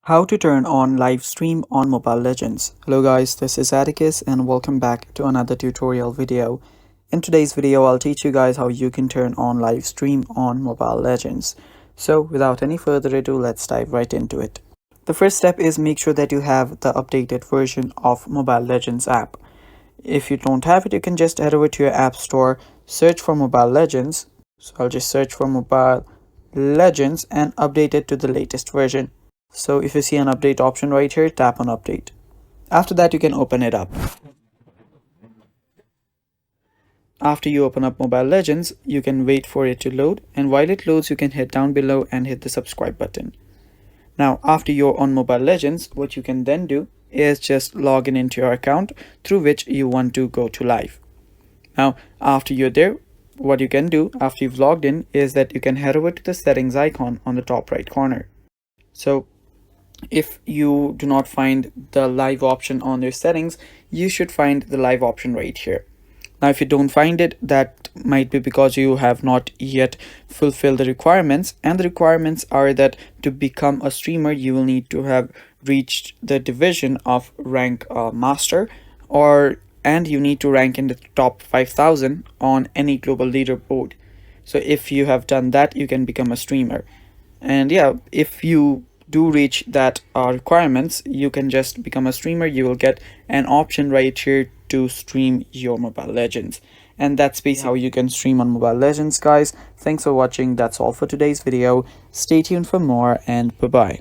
How to turn on live stream on Mobile Legends. Hello guys, this is Atticus and welcome back to another tutorial video. In today's video, I'll teach you guys how you can turn on live stream on Mobile Legends. So without any further ado, let's dive right into it. The first step is make sure that you have the updated version of Mobile Legends app. If you don't have it, you can just head over to your app store, search for Mobile Legends. So I'll just search for Mobile Legends and update it to the latest version. So if you see an update option right here, tap on update. After that, you can open it up. After you open up Mobile Legends, you can wait for it to load, and while it loads, you can hit down below and hit the subscribe button. Now, after you're on Mobile Legends, what you can then do is just log in into your account through which you want to go to live. Now, after you're there, what you can do after you've logged in is that you can head over to the settings icon on the top right corner. So if you do not find the live option on your settings, you should find the live option right here. Now, if you don't find it, that might be because you have not yet fulfilled the requirements, and the requirements are that to become a streamer, you will need to have reached the division of rank master, and you need to rank in the top 5,000 on any global leaderboard. So if you have done that, you can become a streamer. And yeah, if you do reach that requirements, you can just become a streamer. You will get an option right here to stream your Mobile Legends, and that's basically how you can stream on Mobile Legends, guys. Thanks for watching. That's all for today's video. Stay tuned for more, and bye bye.